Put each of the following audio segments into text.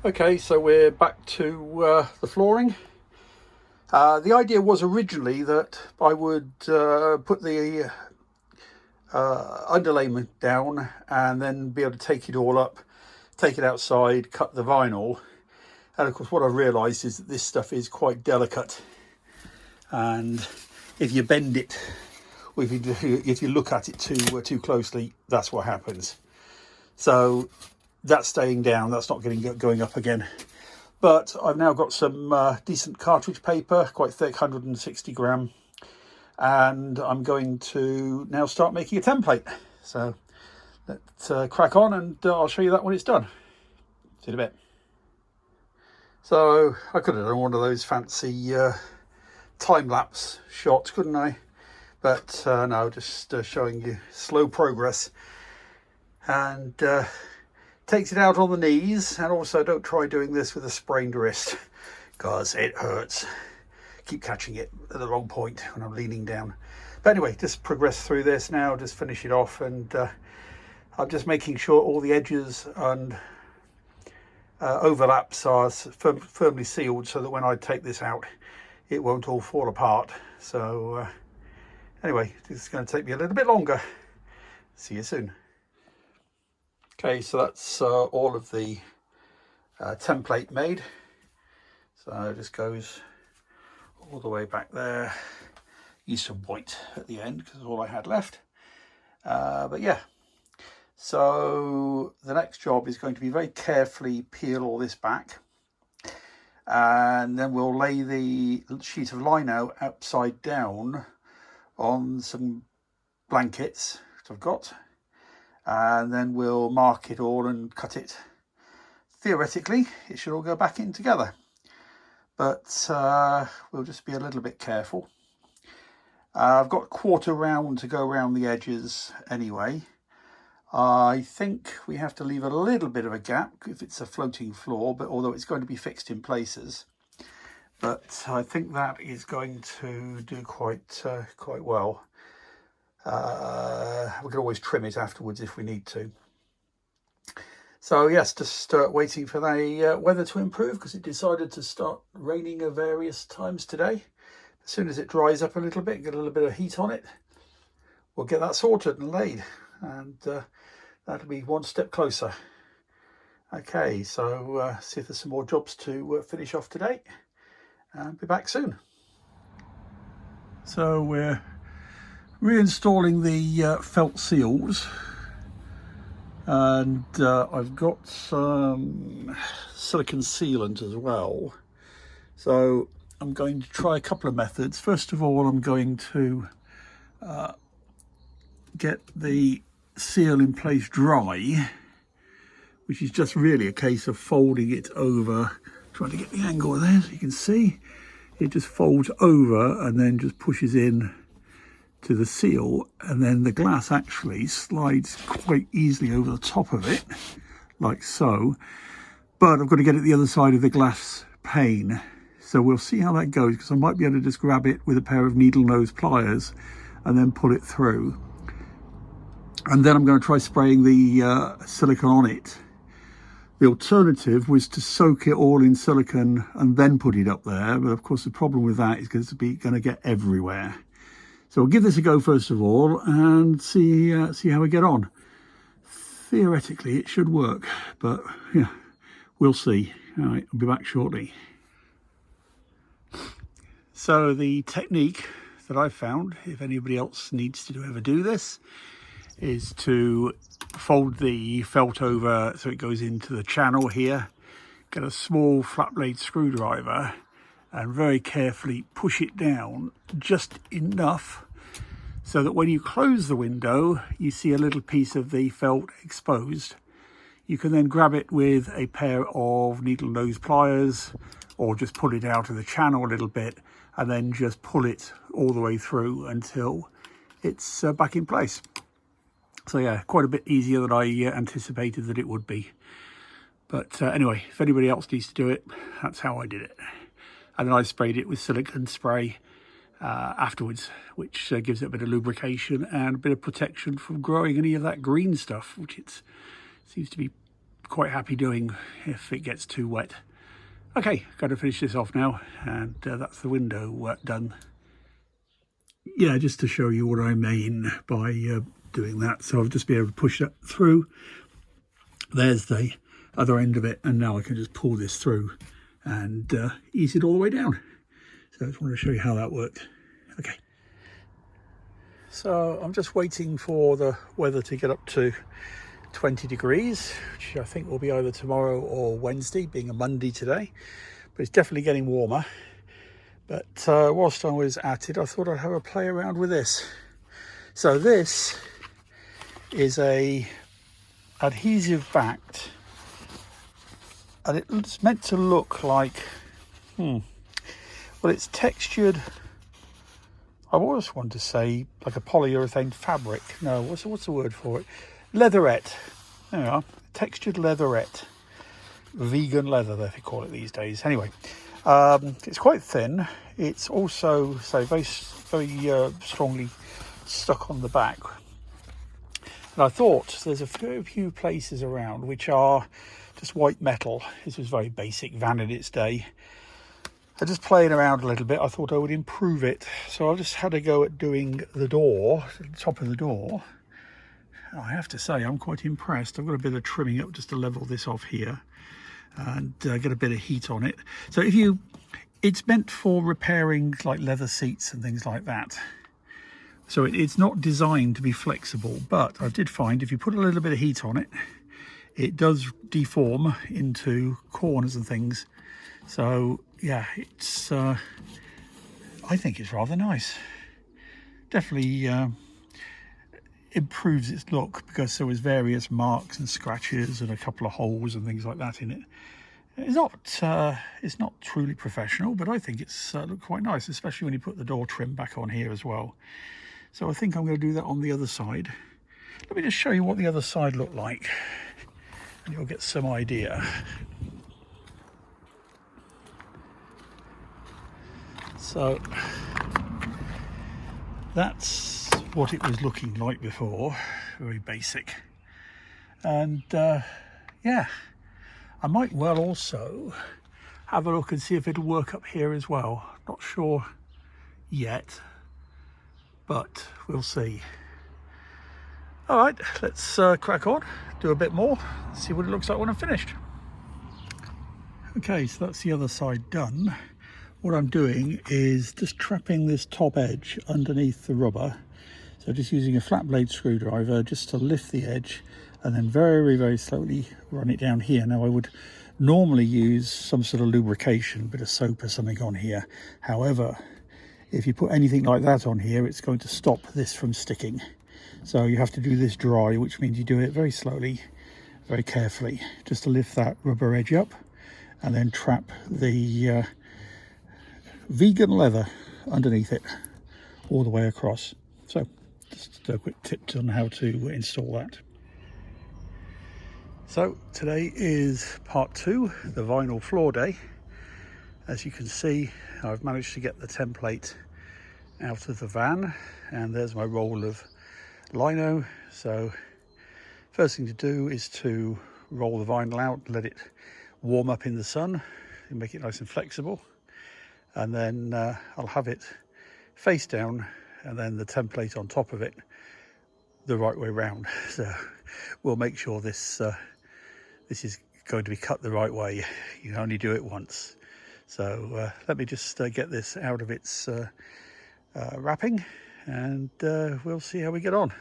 Okay, so we're back to the flooring. The idea was originally that I would put the underlayment down and then be able to take it all up, take it outside, cut the vinyl. And of course what I've realised is that this stuff is quite delicate, and if you bend it, or if you look at it too closely, that's what happens. So that's staying down, that's not going up again. But I've now got some decent cartridge paper, quite thick, 160 gram, and I'm going to now start making a template. So let's crack on, and I'll show you that when it's done. See you in a bit. So I could have done one of those fancy time-lapse shots, couldn't I? But no, just showing you slow progress. And takes it out on the knees, and also don't try doing this with a sprained wrist because it hurts. Keep catching it at the wrong point when I'm leaning down. But anyway, just progress through this now, just finish it off, and I'm just making sure all the edges and overlaps are firmly sealed so that when I take this out it won't all fall apart. So anyway, this is going to take me a little bit longer. See you soon. Okay, so that's all of the template made. So it just goes all the way back there. Use some white at the end because it's all I had left. But yeah, so the next job is going to be very carefully peel all this back, and then we'll lay the sheet of lino upside down on some blankets that I've got, and then we'll mark it all and cut it. Theoretically it should all go back in together, but we'll just be a little bit careful. I've got a quarter round to go around the edges anyway. I think we have to leave a little bit of a gap if it's a floating floor, but although it's going to be fixed in places, but I think that is going to do quite well. We can always trim it afterwards if we need to. So yes, just waiting for the weather to improve, because it decided to start raining at various times today. As soon as it dries up a little bit, get a little bit of heat on it, we'll get that sorted and laid, and that'll be one step closer. Okay, so see if there's some more jobs to finish off today, and be back soon. So we're reinstalling the felt seals, and I've got some silicone sealant as well. So I'm going to try a couple of methods. First of all, I'm going to get the seal in place dry, which is just really a case of folding it over, trying to get the angle there so you can see. It just folds over and then just pushes in to the seal, and then the glass actually slides quite easily over the top of it, like so. But I've got to get it the other side of the glass pane. So we'll see how that goes, because I might be able to just grab it with a pair of needle nose pliers and then pull it through. And then I'm going to try spraying the silicone on it. The alternative was to soak it all in silicone and then put it up there, but of course the problem with that is going to get everywhere. So we'll give this a go first of all and see how we get on. Theoretically it should work, but yeah, we'll see. All right, I'll be back shortly. So the technique that I've found, if anybody else needs to ever do this, is to fold the felt over so it goes into the channel here, get a small flat blade screwdriver and very carefully push it down just enough so that when you close the window you see a little piece of the felt exposed. You can then grab it with a pair of needle nose pliers, or just pull it out of the channel a little bit and then just pull it all the way through until it's back in place. So yeah, quite a bit easier than I anticipated that it would be. But anyway, if anybody else needs to do it, that's how I did it. And then I sprayed it with silicone spray afterwards, which gives it a bit of lubrication and a bit of protection from growing any of that green stuff, which it seems to be quite happy doing if it gets too wet. Okay, got to finish this off now, and that's the window done. Yeah, just to show you what I mean by doing that. So I'll just be able to push that through. There's the other end of it, and now I can just pull this through and ease it all the way down. So I just wanted to show you how that worked. Okay. So I'm just waiting for the weather to get up to 20 degrees, which I think will be either tomorrow or Wednesday, being a Monday today. But it's definitely getting warmer. But whilst I was at it, I thought I'd have a play around with this. So this is a adhesive backed, and it's meant to look like, well, it's textured. I always want to say like a polyurethane fabric. No, what's the word for it? Leatherette. There we are. Textured leatherette. Vegan leather, they call it these days. Anyway, it's quite thin. It's also, say, very strongly stuck on the back. And I thought there's a few places around which are just white metal. This was very basic van in its day. I just playing around a little bit. I thought I would improve it. So I just had a go at doing the door, the top of the door. I have to say I'm quite impressed. I've got a bit of trimming up just to level this off here and get a bit of heat on it. So it's meant for repairing like leather seats and things like that. So it's not designed to be flexible, but I did find if you put a little bit of heat on it, it does deform into corners and things. So yeah, it's I think it's rather nice. Definitely improves its look, because there was various marks and scratches and a couple of holes and things like that in it. It's not truly professional, but I think it's looked quite nice, especially when you put the door trim back on here as well. So I think I'm going to do that on the other side. Let me just show you what the other side looked like, and you'll get some idea. So that's what it was looking like before, very basic. And yeah, I might well also have a look and see if it'll work up here as well. Not sure yet, but we'll see. All right, let's crack on, do a bit more, see what it looks like when I'm finished. Okay, so that's the other side done. What I'm doing is just trapping this top edge underneath the rubber. So just using a flat blade screwdriver just to lift the edge, and then very, very slowly run it down here. Now I would normally use some sort of lubrication, a bit of soap or something on here. However, if you put anything like that on here, it's going to stop this from sticking. So you have to do this dry, which means you do it very slowly, very carefully, just to lift that rubber edge up, and then trap the vegan leather underneath it all the way across. So just a quick tip on how to install that. So today is part 2, the vinyl floor day. As you can see, I've managed to get the template out of the van, and there's my roll of lino. So first thing to do is to roll the vinyl out, let it warm up in the sun and make it nice and flexible. And then I'll have it face down, and then the template on top of it the right way round. So we'll make sure this is going to be cut the right way. You can only do it once. So let me just get this out of its wrapping, and we'll see how we get on.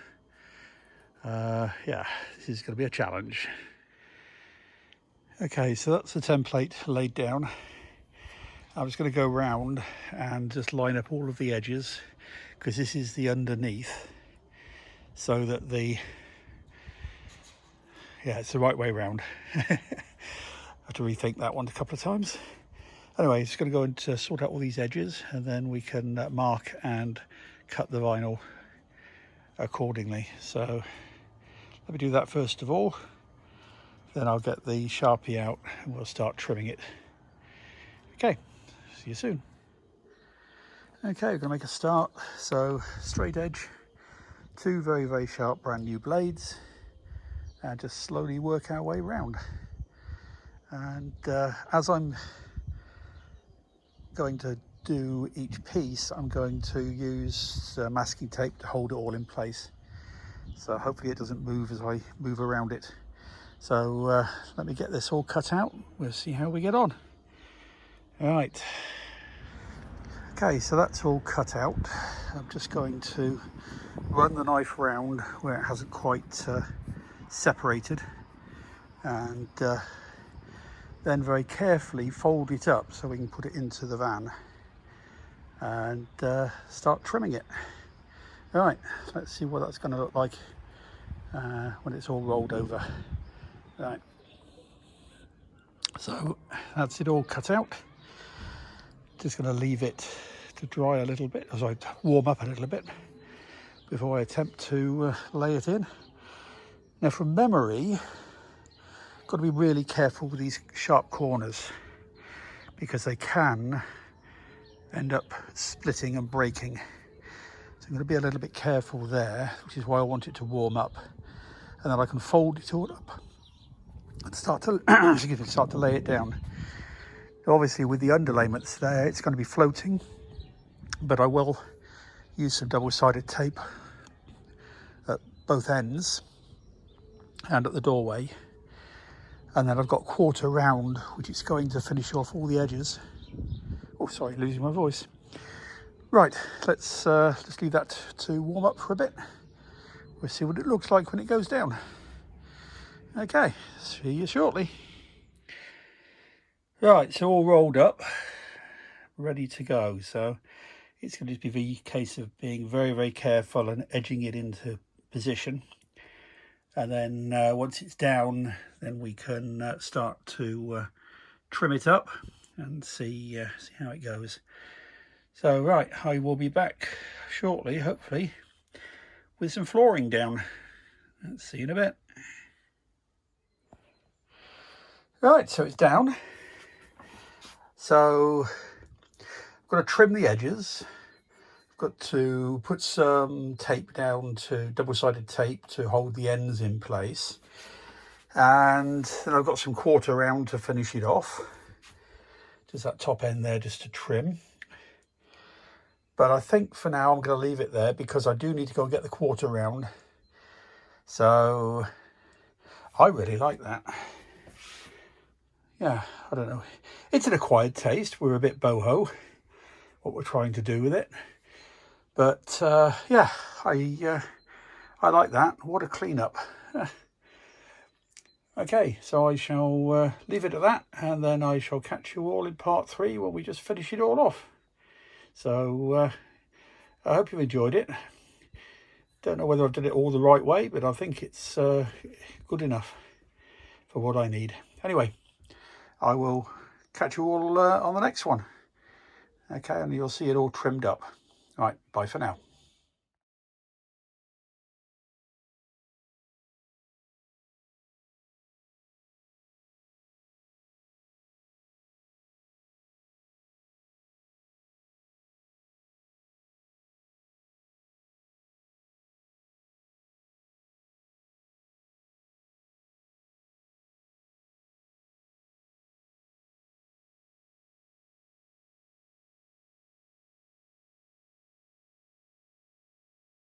Yeah, this is going to be a challenge. Okay, so that's the template laid down. I'm just going to go round and just line up all of the edges, because this is the underneath, so that it's the right way round. I have to rethink that one a couple of times. Anyway, just going to go and sort out all these edges, and then we can mark and cut the vinyl accordingly. So let me do that first of all, then I'll get the Sharpie out and we'll start trimming it. Okay, see you soon. Okay, we're going to make a start. So straight edge, 2 very, very sharp brand new blades, and just slowly work our way round. And as I'm going to do each piece, I'm going to use masking tape to hold it all in place, so hopefully it doesn't move as I move around it. So let me get this all cut out, we'll see how we get on. All right, okay, so that's all cut out. I'm just going to run the knife round where it hasn't quite separated, and then very carefully fold it up so we can put it into the van and start trimming it. All right, let's see what that's going to look like when it's all rolled over. Right, so that's it all cut out. Just going to leave it to dry a little bit, sorry, to warm up a little bit before I attempt to lay it in. Now, from memory, got to be really careful with these sharp corners because they can end up splitting and breaking. So I'm going to be a little bit careful there, which is why I want it to warm up, and then I can fold it all up and start to excuse me, start to lay it down. Obviously, with the underlayments there, it's going to be floating, but I will use some double-sided tape at both ends and at the doorway. And then I've got quarter round, which is going to finish off all the edges. Oh, sorry, losing my voice. Right, let's leave that to warm up for a bit. We'll see what it looks like when it goes down. Okay, see you shortly. Right, so all rolled up, ready to go. So it's going to just be a case of being very, very careful and edging it into position. And then once it's down, then we can start to trim it up and see how it goes. So right, I will be back shortly, hopefully, with some flooring down. Let's see you in a bit. Right, so it's down. So I've got to trim the edges. Got to put some tape down, to double-sided tape to hold the ends in place, and then I've got some quarter round to finish it off, just that top end there just to trim. But I think for now I'm going to leave it there because I do need to go and get the quarter round. So I really like that. Yeah, I don't know, it's an acquired taste. We're a bit boho what we're trying to do with it. But yeah, I like that. What a clean-up. Okay, so I shall leave it at that, and then I shall catch you all in part 3 when we just finish it all off. So I hope you've enjoyed it. Don't know whether I've done it all the right way, but I think it's good enough for what I need. Anyway, I will catch you all on the next one. Okay, and you'll see it all trimmed up. All right, bye for now.